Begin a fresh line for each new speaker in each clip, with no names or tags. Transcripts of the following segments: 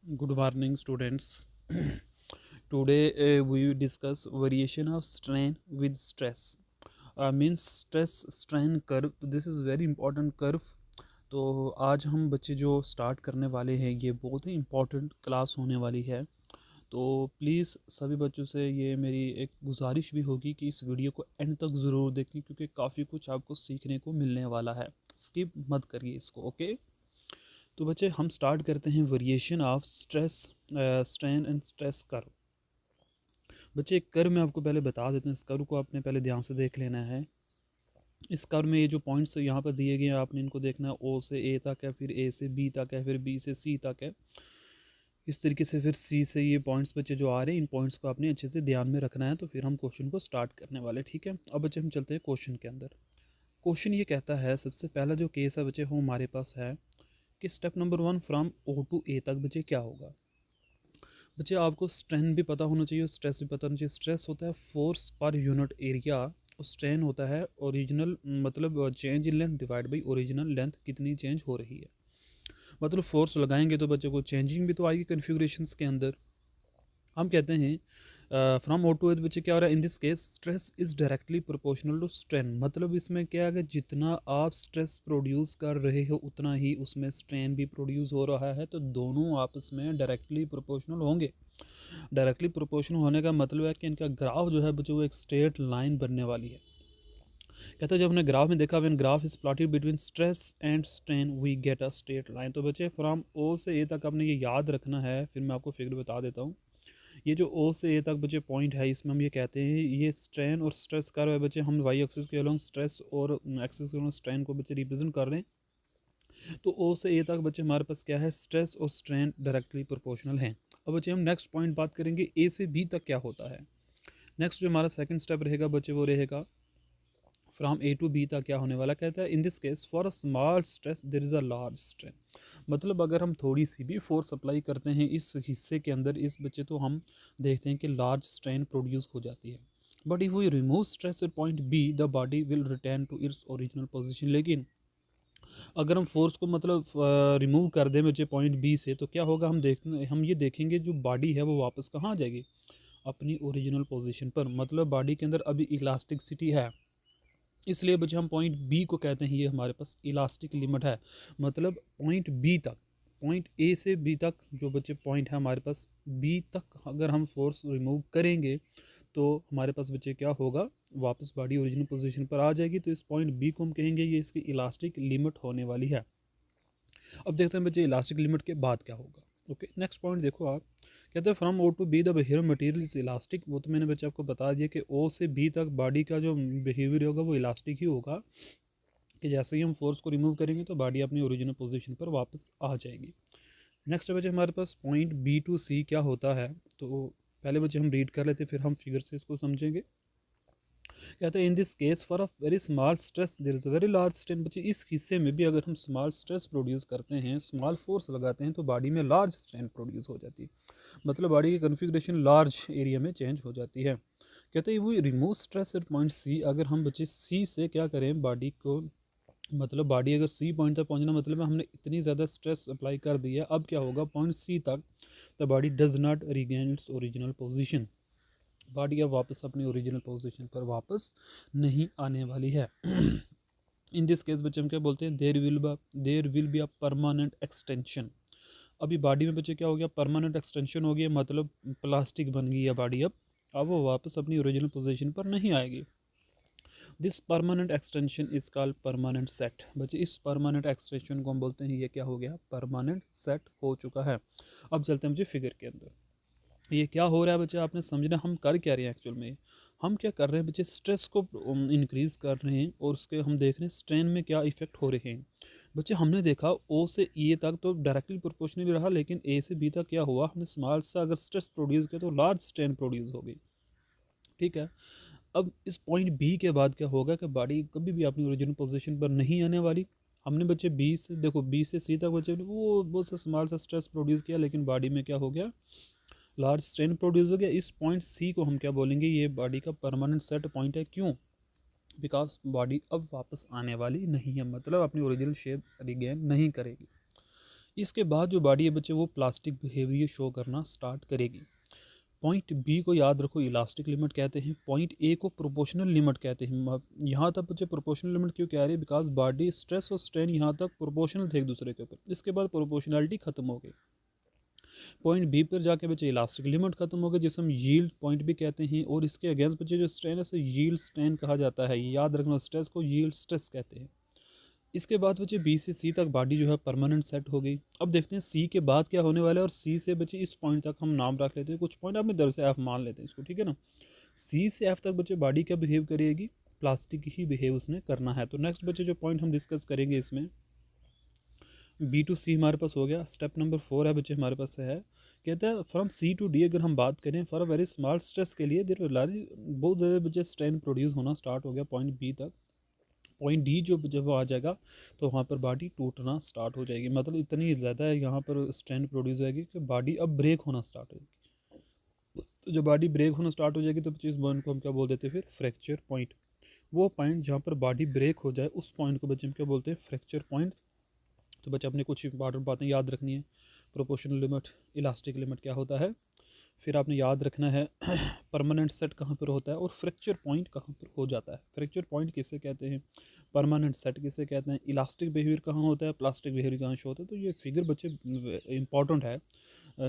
Good morning, students. Today we will discuss variation of strain with stress. Means stress strain curve. This is very important curve. तो आज हम बच्चे जो start करने वाले हैं ये बहुत ही इम्पोर्टेंट क्लास होने वाली है। तो प्लीज़ सभी बच्चों से ये मेरी एक गुजारिश भी होगी कि इस वीडियो को एंड तक ज़रूर देखें क्योंकि काफ़ी कुछ आपको सीखने को मिलने वाला है। स्किप मत करिए इसको, ओके। तो बच्चे हम स्टार्ट करते हैं variation of stress strain and stress curve. बच्चे एक कर्व मैं आपको पहले बता देते हैं, इस कर्व को आपने पहले ध्यान से देख लेना है। इस कर्व में ये जो पॉइंट्स यहाँ पर दिए गए हैं आपने इनको देखना है। ओ से ए तक है, फिर ए से बी तक है, फिर बी से सी तक है, इस तरीके से फिर सी से ये पॉइंट्स बच्चे जो आ रहे हैं इन पॉइंट्स को आपने अच्छे से ध्यान में रखना है। तो फिर हम क्वेश्चन को स्टार्ट करने वाले, ठीक है। अब बच्चे हम चलते हैं क्वेश्चन के अंदर। क्वेश्चन ये कहता है, सबसे पहला जो केस है बच्चे वो हमारे पास है कि step number 1 from O to A तक बच्चे क्या होगा। बच्चे आपको स्ट्रेन भी पता होना चाहिए, स्ट्रेस भी पता होना चाहिए। स्ट्रेस होता है फोर्स पर यूनिट एरिया और स्ट्रेन होता है ओरिजिनल मतलब change in length divide by original length कितनी चेंज हो रही है। मतलब फोर्स लगाएंगे तो बच्चे को चेंजिंग भी तो आएगी कन्फिग्रेशंस के अंदर। हम कहते हैं फ्रॉम ओ टू एच बच्चे क्या हो रहा है, in this case stress is directly proportional to strain. मतलब इसमें क्या है कि जितना आप स्ट्रेस प्रोड्यूस कर रहे हो उतना ही उसमें स्ट्रेन भी प्रोड्यूस हो रहा है, तो दोनों आपस में डायरेक्टली प्रोपोर्शनल होंगे। डायरेक्टली प्रोपोर्शनल होने का मतलब है कि इनका ग्राफ जो है बच्चे वो एक स्ट्रेट लाइन बनने वाली है। कहते हैं जब हमने ग्राफ में देखा, when graph is plotted between stress and strain we get a straight line. तो बच्चे फ्रॉम ओ से ए तक आपने ये याद रखना है। फिर मैं आपको फिगर बता देता हूँ। ये जो ओ से ए तक बच्चे पॉइंट है इसमें हम ये कहते हैं ये स्ट्रेन और स्ट्रेस कर्व है बच्चे। हम वाई एक्सिस के अलोंग स्ट्रेस और एक्सिस के अलोंग स्ट्रेन को बच्चे रिप्रेजेंट कर रहे हैं। तो ओ से ए तक बच्चे हमारे पास क्या है, स्ट्रेस और स्ट्रेन डायरेक्टली प्रोपोर्शनल हैं। अब बच्चे हम नेक्स्ट पॉइंट बात करेंगे ए से बी तक क्या होता है। नेक्स्ट जो हमारा सेकंड स्टेप रहेगा बच्चे वो रहेगा फ्रॉम ए टू बी तक क्या होने वाला। कहता है in this case for a small stress there is a large strain. मतलब अगर हम थोड़ी सी भी फोर्स अप्लाई करते हैं इस हिस्से के अंदर इस बच्चे तो हम देखते हैं कि लार्ज स्ट्रेन प्रोड्यूस हो जाती है। But if we remove stress at point B the body will return to its original position. लेकिन अगर हम फोर्स को मतलब रिमूव कर दें बच्चे पॉइंट बी से तो क्या होगा, हम ये देखेंगे जो बॉडी है वो वापस कहाँ आ जाएगी, अपनी ओरिजिनल पोजीशन पर। मतलब बॉडी के अंदर अभी इलास्टिसिटी है, इसलिए बच्चे हम पॉइंट बी को कहते हैं ये हमारे पास इलास्टिक लिमिट है। मतलब पॉइंट बी तक, पॉइंट ए से बी तक जो बच्चे पॉइंट है हमारे पास बी तक अगर हम फोर्स रिमूव करेंगे तो हमारे पास बच्चे क्या होगा, वापस बॉडी ओरिजिनल पोजीशन पर आ जाएगी। तो इस पॉइंट बी को हम कहेंगे ये इसकी इलास्टिक लिमिट होने वाली है। अब देखते हैं बच्चे इलास्टिक लिमिट के बाद क्या होगा। ओके, नेक्स्ट पॉइंट देखो आप। कहते हैं from O to B the behaviour material is elastic. वो तो मैंने बच्चे आपको बता दिया कि ओ से बी तक बॉडी का जो बिहेवियर होगा वो इलास्टिक ही होगा, कि जैसे ही हम फोर्स को रिमूव करेंगे तो बॉडी अपनी ओरिजिनल पोजीशन पर वापस आ जाएगी। नेक्स्ट बच्चे हमारे पास पॉइंट बी टू सी क्या होता है। तो पहले बच्चे हम रीड कर लेते फिर हम फिगर से इसको समझेंगे। कहते हैं in this case for a very small stress there is a very large strain. बच्चे इस हिस्से में भी अगर हम स्मॉल स्ट्रेस प्रोड्यूस करते हैं, स्मॉल फोर्स लगाते हैं तो बॉडी में लार्ज स्ट्रेन प्रोड्यूस हो जाती है। मतलब बॉडी की कन्फिग्रेशन लार्ज एरिया में चेंज हो जाती है। कहते हैं वो remove stress at point C. अगर हम बच्चे सी से क्या करें बॉडी को, मतलब बॉडी अगर सी पॉइंट तक पहुंचना मतलब हमने इतनी ज़्यादा स्ट्रेस अप्लाई कर दी है, अब क्या होगा पॉइंट सी तक the body does not regain its original position. Body अब वापस अपनी ओरिजिनल पोजीशन पर वापस नहीं आने वाली है। इन दिस केस बच्चे हम क्या बोलते हैं, there will be a permanent extension. अभी बॉडी में बच्चे क्या हो गया, परमानेंट एक्सटेंशन हो गया, मतलब प्लास्टिक बन गई है बॉडी। अब वो वापस अपनी ओरिजिनल पोजीशन पर नहीं आएगी। This permanent extension is called permanent set. बच्चे इस परमानेंट एक्सटेंशन को हम बोलते हैं ये क्या हो गया, परमानेंट सेट हो चुका है। अब चलते हैं मुझे फिगर के अंदर। ये क्या हो रहा है बच्चे, आपने समझना हम कर क्या रहे हैं एक्चुअल में। हम क्या कर रहे हैं बच्चे, स्ट्रेस को इंक्रीज कर रहे हैं और उसके हम देख रहे हैं स्ट्रेन में क्या इफेक्ट हो रहे हैं। बच्चे हमने देखा ओ से ए तक तो डायरेक्टली प्रोपोर्शनल रहा, लेकिन ए से बी तक क्या हुआ, हमने स्मॉल सा अगर स्ट्रेस प्रोड्यूस किया तो लार्ज स्ट्रेन प्रोड्यूस हो गई। ठीक है। अब इस पॉइंट बी के बाद क्या होगा कि बॉडी कभी भी अपनी ओरिजिनल पोजीशन पर नहीं आने वाली। हमने बच्चे बी से देखो, बी से सी तक बच्चे वो बहुत सा स्मॉल सा स्ट्रेस प्रोड्यूस किया, लेकिन बॉडी में क्या हो गया, लार्ज स्ट्रेन प्रोड्यूस हो गया। इस पॉइंट सी को हम क्या बोलेंगे, ये बॉडी का परमानेंट सेट पॉइंट है। क्यों, बिकॉज बॉडी अब वापस आने वाली नहीं है, मतलब अपनी ओरिजिनल शेप रिगेन नहीं करेगी। इसके बाद जो बॉडी है बच्चे वो प्लास्टिक बिहेवियर शो करना स्टार्ट करेगी। पॉइंट बी को याद रखो इलास्टिक लिमिट कहते हैं, पॉइंट ए को प्रोपोर्शनल लिमिट कहते हैं। यहाँ तक बच्चे प्रोपोर्शनल लिमिट क्यों कह रहे हैं, बिकॉज बॉडी स्ट्रेस और स्ट्रेन यहाँ तक प्रोपोर्शनल थे एक दूसरे के ऊपर, इसके बाद प्रोपोर्शनलिटी खत्म हो गई। पॉइंट बी पर जाके बच्चे इलास्टिक लिमिट खत्म हो गई जिसे हम यील्ड पॉइंट भी कहते हैं, और इसके अगेंस्ट बच्चे जो स्ट्रेन है उसे यील्ड स्ट्रेन कहा जाता है। याद रखना स्ट्रेस को यील्ड स्ट्रेस कहते हैं। इसके बाद बच्चे बी से सी तक बॉडी जो है परमानेंट सेट हो गई। अब देखते हैं सी के बाद क्या होने वाला है, और सी से बच्चे इस पॉइंट तक हम नाम रख लेते हैं, कुछ पॉइंट अपने दर से एफ मान लेते हैं इसको, ठीक है ना। सी से एफ तक बच्चे बॉडी क्या बिहेव करेगी, प्लास्टिक ही बिहेव उसने करना है। तो नेक्स्ट बच्चे जो पॉइंट हम डिस्कस करेंगे इसमें बी टू सी हमारे पास हो गया। स्टेप नंबर 4 है बच्चे हमारे पास है, कहता है फ्रॉम सी टू डी अगर हम बात करें for a very small stress के लिए देर बहुत ज़्यादा बच्चे स्ट्रेन प्रोड्यूस होना स्टार्ट हो गया पॉइंट बी तक। पॉइंट डी जो जब वो आ जाएगा तो वहाँ पर बॉडी टूटना स्टार्ट हो जाएगी, मतलब इतनी ज़्यादा यहाँ पर स्ट्रेन प्रोड्यूस होगी कि बॉडी अब ब्रेक होना स्टार्ट होगी। तो जब बॉडी ब्रेक होना स्टार्ट हो जाएगी तो इस पॉइंट को हम क्या बोल देते हैं फिर फ्रैक्चर पॉइंट। वो पॉइंट जहाँ पर बॉडी ब्रेक हो जाए उस पॉइंट को बच्चे हम क्या बोलते हैं फ्रैक्चर पॉइंट। तो बच्चे अपने कुछ इंपॉर्टेंट बातें याद रखनी है, प्रोपोर्शनल लिमिट, इलास्टिक लिमिट क्या होता है, फिर आपने याद रखना है परमानेंट सेट कहाँ पर होता है और फ्रैक्चर पॉइंट कहाँ पर हो जाता है। फ्रैक्चर पॉइंट किसे कहते हैं, परमानेंट सेट किसे कहते हैं, इलास्टिक बिहेवियर कहाँ होता है, प्लास्टिक बिहेवियर कहाँ शो होता है। तो ये फिगर बच्चे इंपॉर्टेंट है,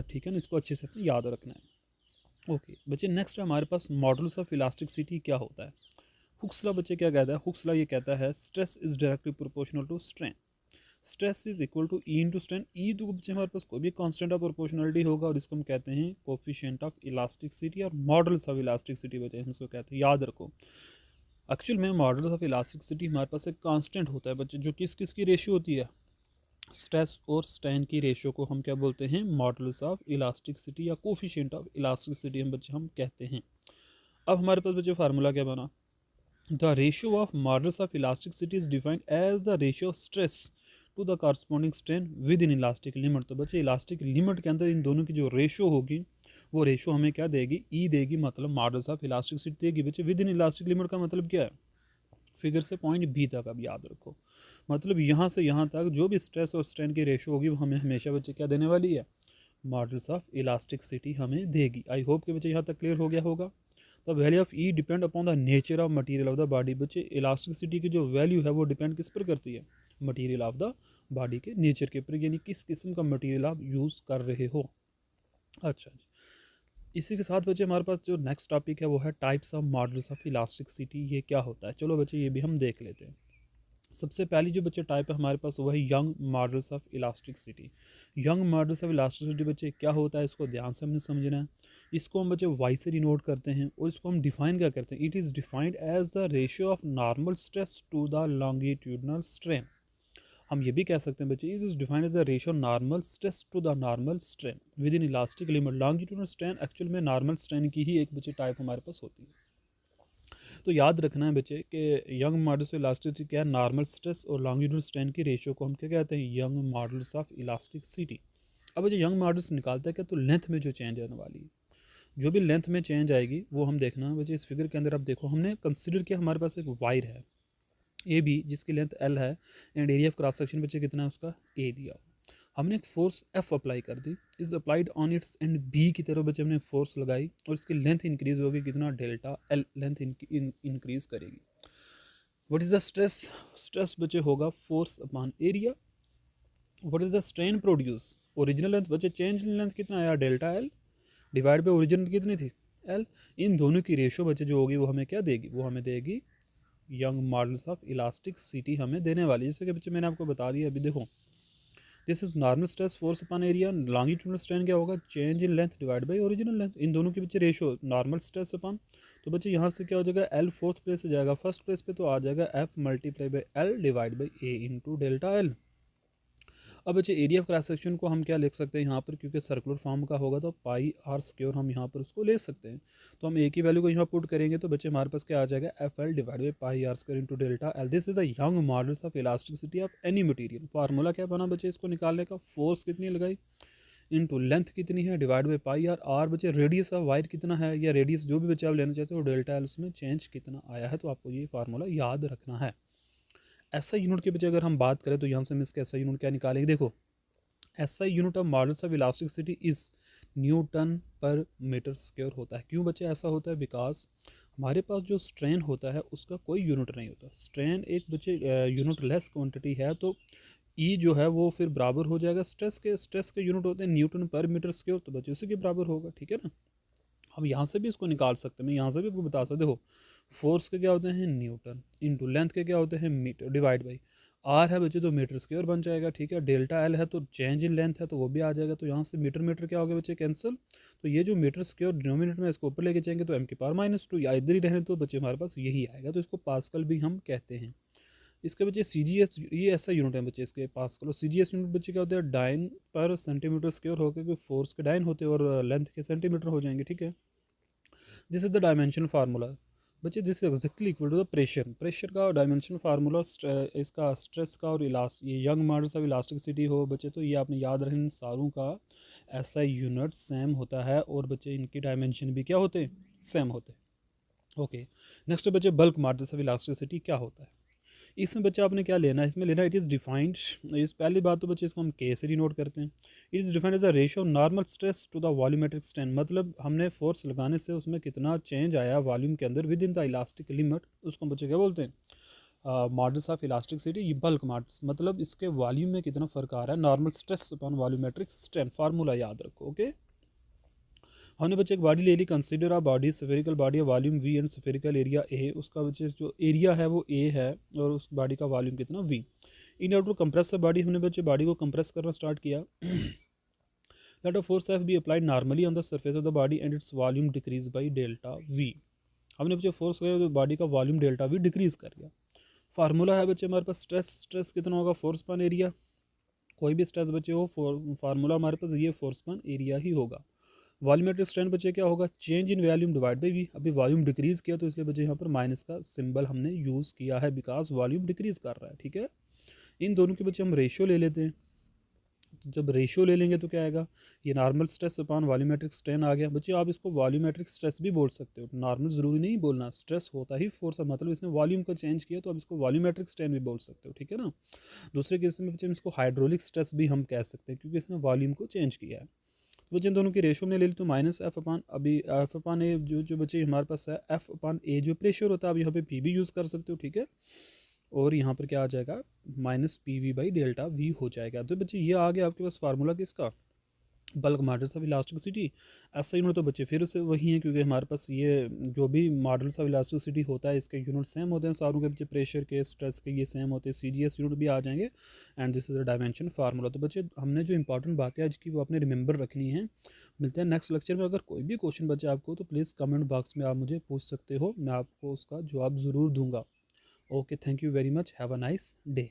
ठीक है ना, इसको अच्छे से अपने याद रखना है। ओके बच्चे नेक्स्ट है हमारे पास मॉडल्स ऑफ इलास्टिसिटी क्या होता है। हुक्स लॉ बच्चे क्या कहता है, हुक्स लॉ ये कहता है stress is directly proportional to strain, stress is equal to E into strain. E तो बच्चे हमारे पास कोई भी कांस्टेंट ऑफ प्रोपोर्शनलिटी होगा और इसको हम कहते हैं कोफिशिएंट ऑफ इलास्टिसिटी, और मॉडल्स ऑफ इलास्टिसिटी बच्चे हम इसको कहते हैं। याद रखो एक्चुअल में मॉडल्स ऑफ इलास्टिसिटी हमारे पास एक कांस्टेंट होता है बच्चे, जो किस किस की रेशियो होती है, स्ट्रेस और स्ट्रेन की रेशियो को हम क्या बोलते हैं, मॉडल्स ऑफ इलास्टिसिटी या कोफिशिएंट ऑफ इलास्टिसिटी हम बच्चे हम कहते हैं। अब हमारे पास बच्चे फार्मूला क्या बना, the ratio of modulus of elasticity is defined as the ratio of stress to the corresponding strain within elastic limit. तो बच्चे इलास्टिक लिमिट के अंदर इन दोनों की जो रेशियो होगी वो रेशियो हमें क्या देगी, ई देगी, मतलब मॉडल्स ऑफ इलास्टिसिटी देगी। बच्चे विद इन इलास्टिक लिमिट का मतलब क्या है, फिगर से पॉइंट बी तक अब याद रखो, मतलब यहाँ से यहाँ तक जो भी स्ट्रेस और स्ट्रेन की रेशियो होगी वो हमें हमेशा बच्चे क्या देने वाली है, मॉडल्स ऑफ इलास्टिसिटी हमें देगी। आई होप कि बच्चे यहाँ तक क्लियर हो गया होगा। The value of E depend upon the nature of material of the body. बच्चे इलास्टिसिटी की जो वैल्यू है वो डिपेंड किस पर करती है, मटेरियल ऑफ द बॉडी के नेचर के ऊपर, यानी किस किस्म का मटेरियल आप यूज़ कर रहे हो। अच्छा जी, इसी के साथ बच्चे हमारे पास जो नेक्स्ट टॉपिक है वो है types of modulus of elasticity. ये क्या होता है, चलो बच्चे ये भी हम देख लेते हैं। सबसे पहली जो बच्चे टाइप है हमारे पास वो है young modulus of elasticity. Young modulus of elasticity बच्चे क्या होता है, इसको ध्यान से हमने समझना है। इसको हम बच्चे वाई से डिनोट करते हैं और इसको हम डिफाइन क्या करते हैं, it is defined as the ratio of normal stress to the longitudinal strain. हम ये भी कह सकते हैं बच्चे is defined as the ratio normal stress to the normal strain within elastic limit. Longitudinal strain actual में normal strain की ही एक बच्चे टाइप हमारे पास होती है। तो याद रखना है बच्चे कि यंग मॉडल्स ऑफ इलास्टिसिटी क्या है, नॉर्मल स्ट्रेस और लॉन्गिट्यूडनल स्ट्रेन की रेशियो को हम क्या कहते हैं, यंग मॉडल्स ऑफ इलास्टिसिटी। अब बच्चे यंग मॉडल्स निकालता है क्या, तो लेंथ में जो चेंज आने वाली है, जो भी लेंथ में चेंज आएगी वो हम देखना बच्चे इस फिगर के अंदर। अब देखो हमने कंसिडर किया हमारे पास एक वायर है ए बी जिसकी लेंथ एल है and area of cross section बच्चे कितना है उसका ए दिया। हमने एक फोर्स एफ अप्लाई कर दी, is applied on its end B की तरफ बच्चे हमने फोर्स लगाई और इसकी लेंथ इंक्रीज होगी कितना, डेल्टा एल लेंथ इंक्रीज करेगी। What is the stress, stress बच्चे होगा force upon area. What is the strain produce, original length बच्चे चेंज लेंथ कितना आया, delta L divide by original कितनी थी एल। इन दोनों की रेशियो बच्चे जो होगी वो हमें क्या देगी, वो हमें देगी यंग मॉडल्स ऑफ इलास्टिसिटी हमें देने वाली। जैसे कि बच्चे मैंने आपको बता दिया अभी, देखो this is normal stress force upon area, longitudinal strain क्या होगा, change in length divide by original length. इन दोनों के बच्चे रेशियो नॉर्मल स्ट्रेस अपॉन, तो बच्चे यहाँ से क्या हो जाएगा, एल फोर्थ प्लेस से जाएगा फर्स्ट प्लेस पे, तो आ जाएगा F multiply by L divide by A into delta L. अब बच्चे एरिया ऑफ क्रॉस सेक्शन को हम क्या लिख सकते हैं यहाँ पर, क्योंकि सर्कुलर फॉर्म का होगा तो पाई आर स्क्वायर हम यहाँ पर उसको ले सकते हैं। तो हम ए की वैल्यू को यहाँ पुट करेंगे तो बच्चे हमारे पास क्या आ जाएगा, F L divide by pi R square into delta L. This is a Young modulus of elasticity of any material. Formula क्या बना बच्चे इसको निकालने का, फोर्स कितनी लगाई इंटू लेंथ कितनी है divide by pi R. R बच्चे रेडियस ऑफ वायर कितना है, या रेडियस जो भी बच्चे आप लेना चाहते हो, डेल्टा एल उसमें चेंज कितना आया है। तो आपको ये फार्मूला याद रखना है। ऐसा यूनिट के बच्चे अगर हम बात करें तो यहाँ से हम इसके ऐसा यूनिट क्या निकालेंगे, देखो ऐसा unit of modulus of elasticity is Newton पर मीटर स्क्वायर होता है। क्यों बच्चे ऐसा होता है? बिकॉज हमारे पास जो स्ट्रेन होता है उसका कोई यूनिट नहीं होता। स्ट्रेन एक बच्चे यूनिट लेस क्वांटिटी है, तो ई जो है वो फिर बराबर हो जाएगा स्ट्रेस के यूनिट होते हैं न्यूटन पर मीटर स्क्वायर, तो बच्चे उसी के बराबर होगा। ठीक है ना, हम यहाँ से भी इसको निकाल सकते हैं, मैं यहाँ से भी आपको बता सकता हूँ। देखो फोर्स के क्या होते हैं? न्यूटन। इनटू लेंथ के क्या होते हैं? मीटर। डिवाइड बाई आर है बच्चे तो मीटर स्क्वायर बन जाएगा। ठीक है, डेल्टा एल है तो चेंज इन लेंथ है तो वो भी आ जाएगा। तो यहाँ से मीटर मीटर क्या हो गया बच्चे? कैंसिल। तो ये जो मीटर स्क्वायर डिनोमिनेटर में इसको ऊपर लेके जाएंगे तो m⁻², या इधर ही रहें तो बच्चे हमारे पास यही आएगा। तो इसको पास्कल भी हम कहते हैं। इसके बच्चे CGS, ये ऐसा यूनिट है बच्चे इसके पास्कल। और CGS यूनिट बच्चे क्या होते हैं? डाइन पर सेंटीमीटर स्क्वायर होकर के फोर्स के डाइन होते हैं और लेंथ के सेंटीमीटर हो जाएंगे। ठीक है, this is the dimension formula बच्चे। This is exactly equal to the pressure का डायमेंशन फार्मूला इसका स्ट्रेस का और ये यंग मॉडल्स ऑफ इलास्टिसिटी हो बच्चे, तो ये आपने याद रखें। इन सारों का ऐसा यूनिट सेम होता है और बच्चे इनकी डायमेंशन भी क्या होते हैं? सेम होते हैं। ओके, नेक्स्ट बच्चे बल्क मॉडल्स ऑफ इलास्टिसिटी क्या होता है? इसमें बच्चा आपने क्या लेना है? इसमें लेना इट इज़ डिफाइंड। इस पहली बात तो बच्चे इसको हम के से डिनोट करते हैं। It is defined as the ratio normal stress to the volumetric strain, मतलब हमने फोर्स लगाने से उसमें कितना चेंज आया वॉल्यूम के अंदर within the elastic limit, उसको बच्चे क्या बोलते हैं? Modulus of elasticity. ये बल्क मॉडल्स मतलब इसके वॉल्यूम में कितना फ़र्क आ रहा है, normal stress upon volumetric strain. Formula याद रखो। ओके, हमने बच्चे एक बॉडी ले ली। Consider a body spherical body volume V and spherical area A। उसका बच्चे जो एरिया है वो A है और उस बॉडी का वॉल्यूम कितना? V। In order to compress the body, हमने बच्चे बॉडी को कंप्रेस करना स्टार्ट किया। Let a force F be applied normally on the surface of the body and its volume decrease by delta V। हमने बच्चे force किया तो body का वॉल्यूम डेल्टा V डिक्रीज कर गया। फार्मूला है बच्चे हमारे पास स्ट्रेस कितना होगा? फोर्स पान एरिया। कोई भी स्ट्रेस बच्चे हो, फार्मूला हमारे पास ये फोर्स पान एरिया ही होगा। वॉल्यूमेट्रिक स्ट्रेन बचे क्या होगा? Change in volume divide by V। अभी वॉल्यूम डिक्रीज किया तो इसलिए बचे यहाँ पर माइनस का सिंबल हमने यूज़ किया है बिकॉज वॉल्यूम डिक्रीज कर रहा है। ठीक है, इन दोनों के बच्चे हम रेशियो ले लेते हैं। तो जब रेशियो ले लेंगे तो क्या आएगा? ये normal stress upon volumetric strain आ गया। बच्चे आप इसको वॉल्यूमेट्रिक स्ट्रेस भी बोल सकते हो, नॉर्मल ज़रूरी नहीं बोलना। स्ट्रेस होता ही फोर्स, मतलब इसने वॉल्यूम को चेंज किया तो आप इसको वॉल्यूमेट्रिक स्ट्रेन भी बोल सकते हो। ठीक है ना, दूसरे केस में बच्चे इसको हाइड्रोलिक स्ट्रेस भी हम कह सकते हैं क्योंकि इसने वॉल्यूम को चेंज किया है। तो बच्चे इन दोनों की रेशो में ले ली तो माइनस एफ अपान, अभी एफ अपान ए जो बच्चे हमारे पास है, एफ अपान ए जो प्रेशर होता है, अब यहाँ पे पी भी यूज़ कर सकते हो। ठीक है, और यहाँ पर क्या आ जाएगा? Minus P V by delta we हो जाएगा। तो बच्चे ये आ गया आपके पास फार्मूला किसका? Bulk models of elasticity. ऐसा यूनिट तो बच्चे फिर से वही है क्योंकि हमारे पास ये जो भी मॉडल्स ऑफ इलास्टिसिटी होता है इसके यूनिट सेम होते हैं सारों के बच्चे। प्रेशर के, स्ट्रेस के ये सेम होते हैं। CGS यूनिट भी आ जाएंगे and this is the dimension formula. तो बच्चे हमने जो इंपॉर्टेंट बातें आज की वो आपने रिमेंबर रखनी है। मिलते हैं नेक्स्ट लेक्चर में। अगर कोई भी क्वेश्चन बच्चे आपको तो प्लीज़ कमेंट बॉक्स में आप मुझे पूछ सकते हो, मैं आपको उसका जवाब ज़रूर दूंगा। Okay, thank you very much, have a nice day.